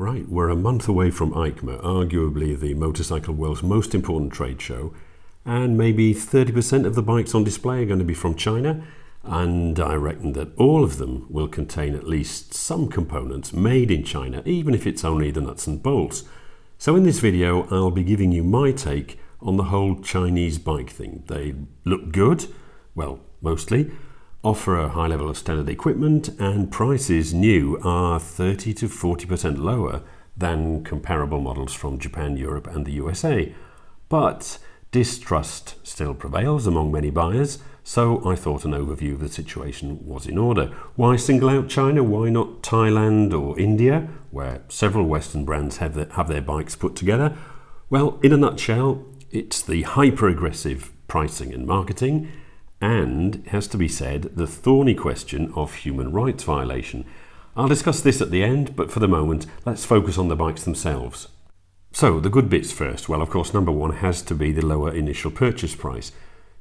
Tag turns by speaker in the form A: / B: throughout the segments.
A: Right, we're a month away from EICMA, arguably the motorcycle world's most important trade show, and maybe 30% of the bikes on display are going to be from China, and I reckon that all of them will contain at least some components made in China, even if it's only the nuts and bolts. So in this video, I'll be giving you my take on the whole Chinese bike thing. They look good, well, mostly, offer a high level of standard equipment, and prices new are 30 to 40% lower than comparable models from Japan, Europe and the USA. But distrust still prevails among many buyers, so I thought an overview of the situation was in order. Why single out China? Why not Thailand or India, where several Western brands have their bikes put together? Well, in a nutshell, it's the hyper-aggressive pricing and marketing, and, it has to be said, the thorny question of human rights violation. I'll discuss this at the end, but for the moment, let's focus on the bikes themselves. So, the good bits first. Well, of course, number one has to be the lower initial purchase price.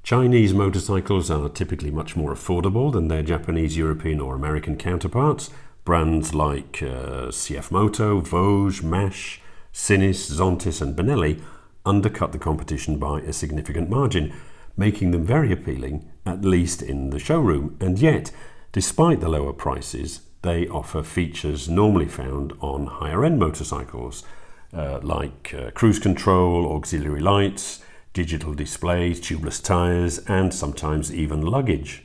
A: Chinese motorcycles are typically much more affordable than their Japanese, European or American counterparts. Brands like CF Moto, Vosges, Mash, Sinis, Zontis and Benelli undercut the competition by a significant margin, making them very appealing, at least in the showroom. And yet, despite the lower prices, they offer features normally found on higher-end motorcycles, like cruise control, auxiliary lights, digital displays, tubeless tyres, and sometimes even luggage.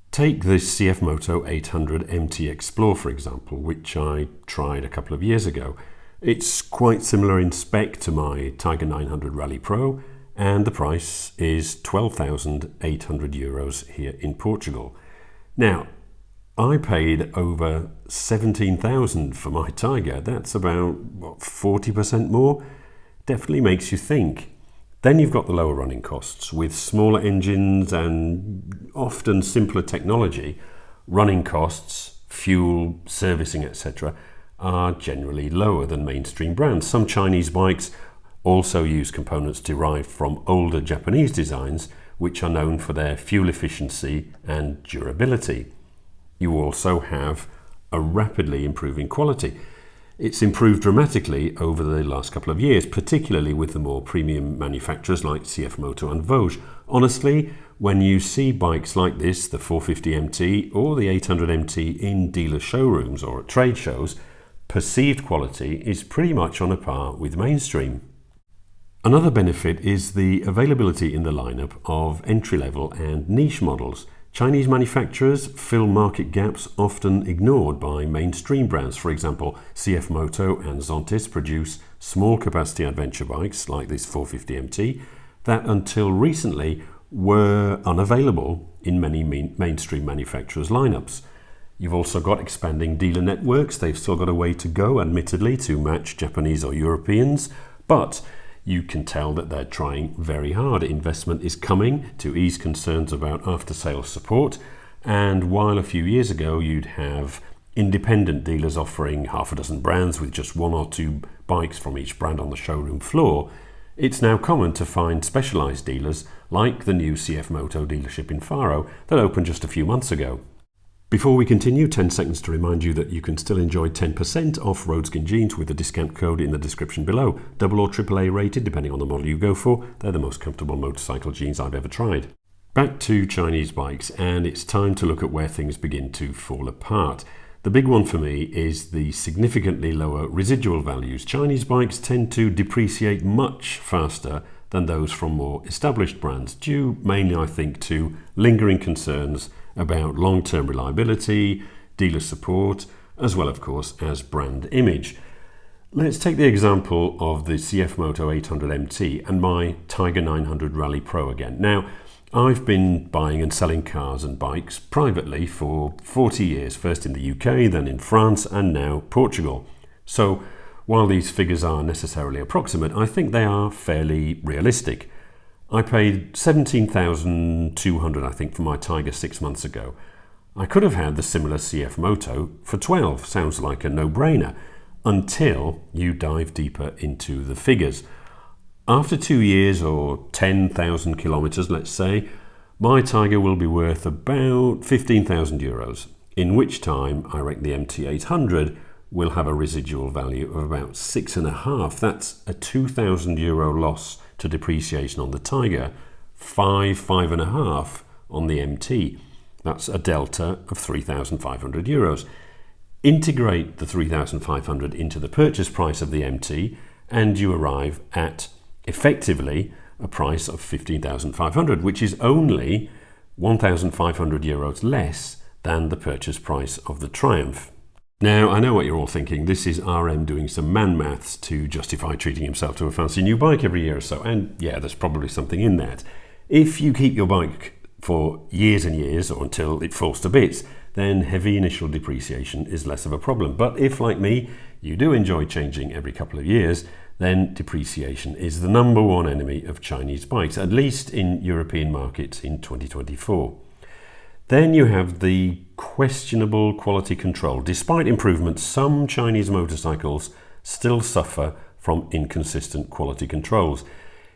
A: Take this CF Moto 800 MT Explore, for example, which I tried a couple of years ago. It's quite similar in spec to my Tiger 900 Rally Pro, and the price is €12,800 here in Portugal. Now, I paid over 17,000 for my Tiger. That's about, 40% more? Definitely makes you think. Then you've got the lower running costs. With smaller engines and often simpler technology, running costs, fuel, servicing, etc. are generally lower than mainstream brands. Some Chinese bikes also use components derived from older Japanese designs, which are known for their fuel efficiency and durability. You also have a rapidly improving quality. It's improved dramatically over the last couple of years, particularly with the more premium manufacturers like CF Moto and Vosges. Honestly, when you see bikes like this, the 450 MT or the 800 MT in dealer showrooms or at trade shows, perceived quality is pretty much on a par with mainstream. Another benefit is the availability in the lineup of entry-level and niche models. Chinese manufacturers fill market gaps often ignored by mainstream brands. For example, CF Moto and Zontis produce small-capacity adventure bikes like this 450 MT that until recently were unavailable in many mainstream manufacturers' lineups. You've also got expanding dealer networks. They've still got a way to go, admittedly, to match Japanese or Europeans, but you can tell that they're trying very hard. Investment is coming to ease concerns about after-sales support, and while a few years ago you'd have independent dealers offering half a dozen brands with just one or two bikes from each brand on the showroom floor, it's now common to find specialized dealers like the new CF Moto dealership in Faro that opened just a few months ago. Before we continue, 10 seconds to remind you that you can still enjoy 10% off Roadskin jeans with the discount code in the description below. Double or AAA rated, depending on the model you go for. They're the most comfortable motorcycle jeans I've ever tried. Back to Chinese bikes, and it's time to look at where things begin to fall apart. The big one for me is the significantly lower residual values. Chinese bikes tend to depreciate much faster than those from more established brands, due mainly, I think, to lingering concerns about long-term reliability, dealer support, as well, of course, as brand image. Let's take the example of the CF Moto 800 MT and my Tiger 900 Rally Pro again. Now, I've been buying and selling cars and bikes privately for 40 years, first in the UK, then in France, and now Portugal. So, while these figures are necessarily approximate, I think they are fairly realistic. I paid $17,200, I think, for my Tiger 6 months ago. I could have had the similar CF Moto for $12. Sounds like a no-brainer, until you dive deeper into the figures. After 2 years or 10,000 kilometers, let's say, my Tiger will be worth about €15,000, in which time I reckon the MT800 will have a residual value of about 6.5. That's a €2,000 loss to depreciation on the Tiger, 5.5 on the MT. That's a delta of €3,500. Integrate the 3,500 into the purchase price of the MT and you arrive at effectively a price of 15,500, which is only €1,500 less than the purchase price of the Triumph. Now, I know what you're all thinking. This is RM doing some man maths to justify treating himself to a fancy new bike every year or so. And yeah, there's probably something in that. If you keep your bike for years and years or until it falls to bits, then heavy initial depreciation is less of a problem. But if, like me, you do enjoy changing every couple of years, then depreciation is the number one enemy of Chinese bikes, at least in European markets in 2024. Then you have the questionable quality control. Despite improvements, some Chinese motorcycles still suffer from inconsistent quality controls.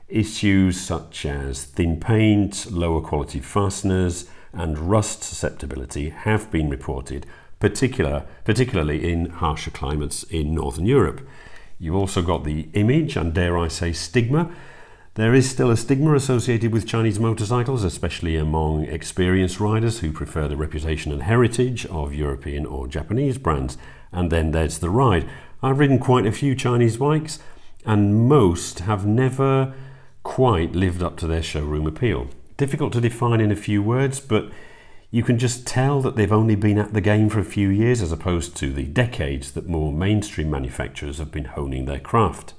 A: Issues such as thin paint, lower quality fasteners, and rust susceptibility have been reported, particularly in harsher climates in Northern Europe. You've also got the image and, dare I say, stigma. There is still a stigma associated with Chinese motorcycles, especially among experienced riders who prefer the reputation and heritage of European or Japanese brands. And then there's the ride. I've ridden quite a few Chinese bikes, and most have never quite lived up to their showroom appeal. Difficult to define in a few words, but you can just tell that they've only been at the game for a few years as opposed to the decades that more mainstream manufacturers have been honing their craft.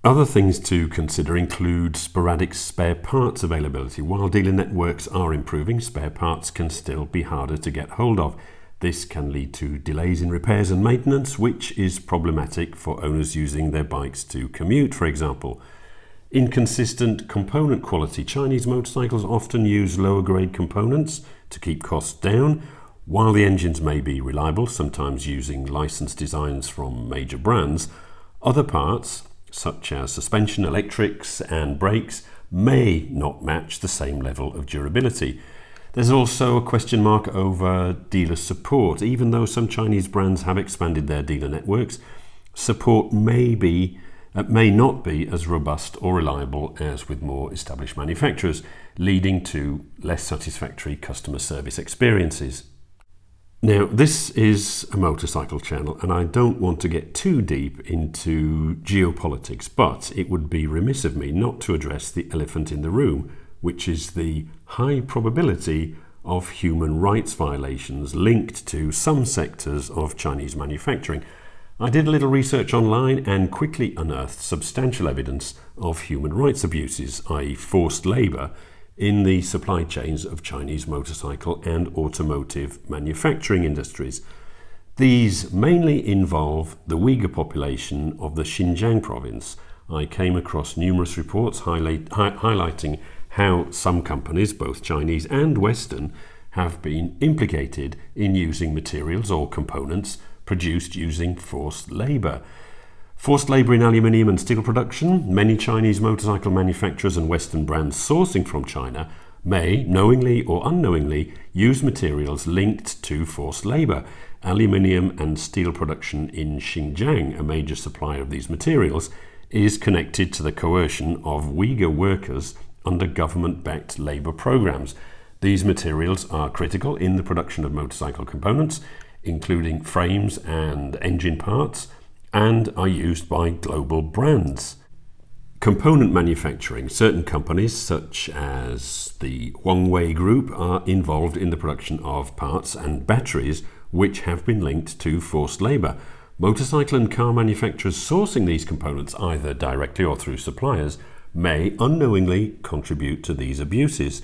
A: Other things to consider include sporadic spare parts availability. While dealer networks are improving, spare parts can still be harder to get hold of. This can lead to delays in repairs and maintenance, which is problematic for owners using their bikes to commute, for example. Inconsistent component quality. Chinese motorcycles often use lower grade components to keep costs down. While the engines may be reliable, sometimes using licensed designs from major brands, other parts, such as suspension, electrics and brakes, may not match the same level of durability. There's also a question mark over dealer support. Even though some Chinese brands have expanded their dealer networks, support may not be as robust or reliable as with more established manufacturers, leading to less satisfactory customer service experiences. Now, this is a motorcycle channel, and I don't want to get too deep into geopolitics, but it would be remiss of me not to address the elephant in the room, which is the high probability of human rights violations linked to some sectors of Chinese manufacturing. I did a little research online and quickly unearthed substantial evidence of human rights abuses, i.e. forced labour, in the supply chains of Chinese motorcycle and automotive manufacturing industries. These mainly involve the Uyghur population of the Xinjiang province. I came across numerous reports highlighting how some companies, both Chinese and Western, have been implicated in using materials or components produced using forced labour. Forced labour in aluminium and steel production. Many Chinese motorcycle manufacturers and Western brands sourcing from China may, knowingly or unknowingly, use materials linked to forced labour. Aluminium and steel production in Xinjiang, a major supplier of these materials, is connected to the coercion of Uyghur workers under government-backed labour programs. These materials are critical in the production of motorcycle components, including frames and engine parts, and are used by global brands. Component manufacturing. Certain companies, such as the Huawei Group, are involved in the production of parts and batteries which have been linked to forced labour. Motorcycle and car manufacturers sourcing these components, either directly or through suppliers, may unknowingly contribute to these abuses.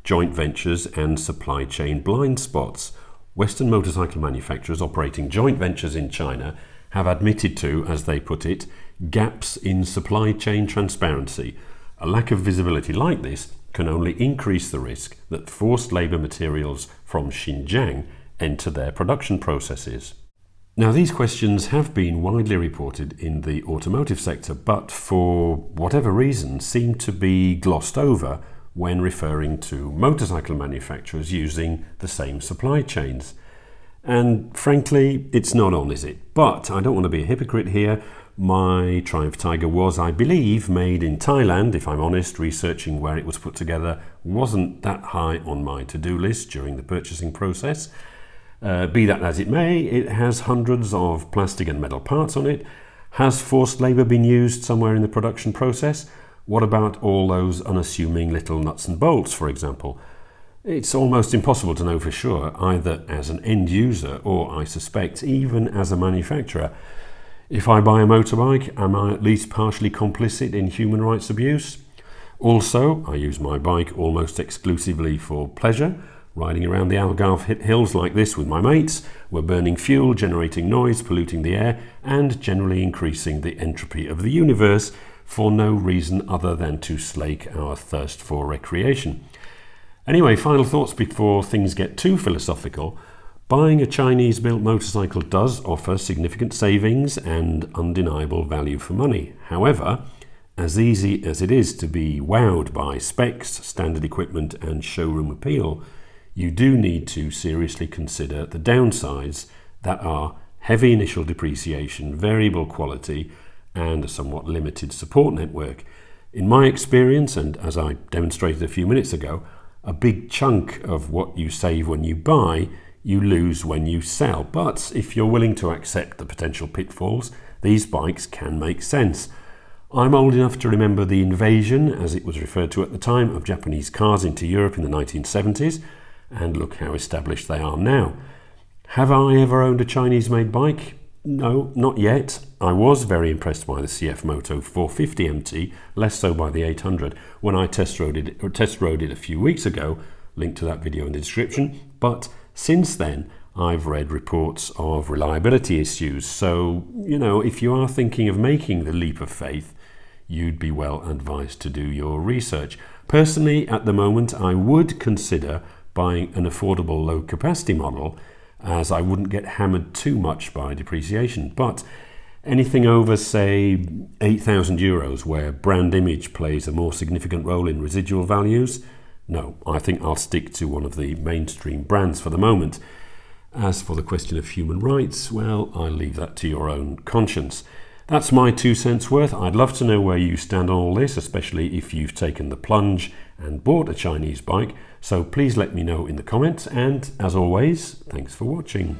A: Joint ventures and supply chain blind spots. Western motorcycle manufacturers operating joint ventures in China have admitted to, as they put it, gaps in supply chain transparency. A lack of visibility like this can only increase the risk that forced labour materials from Xinjiang enter their production processes. Now, these questions have been widely reported in the automotive sector, but for whatever reason seem to be glossed over when referring to motorcycle manufacturers using the same supply chains. And frankly, it's not on, is it? But I don't want to be a hypocrite here. My Triumph Tiger was, I believe, made in Thailand. If I'm honest, researching where it was put together wasn't that high on my to-do list during the purchasing process. Be that as it may, it has hundreds of plastic and metal parts on it. Has forced labour been used somewhere in the production process? What about all those unassuming little nuts and bolts, for example? It's almost impossible to know for sure, either as an end user or, I suspect, even as a manufacturer. If I buy a motorbike, am I at least partially complicit in human rights abuse? Also, I use my bike almost exclusively for pleasure, riding around the Algarve hills like this with my mates. We're burning fuel, generating noise, polluting the air, and generally increasing the entropy of the universe for no reason other than to slake our thirst for recreation. Anyway, final thoughts before things get too philosophical. Buying a Chinese-built motorcycle does offer significant savings and undeniable value for money. However, as easy as it is to be wowed by specs, standard equipment and showroom appeal, you do need to seriously consider the downsides that are heavy initial depreciation, variable quality, and a somewhat limited support network. In my experience, and as I demonstrated a few minutes ago, a big chunk of what you save when you buy you lose when you sell. But if you're willing to accept the potential pitfalls, these bikes can make sense. I'm old enough to remember the invasion, as it was referred to at the time, of Japanese cars into Europe in the 1970s, and look how established they are now. Have I ever owned a Chinese-made bike? No, not yet. I was very impressed by the CF Moto 450 MT, less so by the 800, when I test rode it a few weeks ago, link to that video in the description, but since then, I've read reports of reliability issues. So, if you are thinking of making the leap of faith, you'd be well advised to do your research. Personally, at the moment, I would consider buying an affordable low-capacity model, as I wouldn't get hammered too much by depreciation. But anything over, say, 8,000 euros, where brand image plays a more significant role in residual values, no, I think I'll stick to one of the mainstream brands for the moment. As for the question of human rights, well, I'll leave that to your own conscience. That's my 2 cents worth. I'd love to know where you stand on all this, especially if you've taken the plunge and bought a Chinese bike. So please let me know in the comments. And as always, thanks for watching.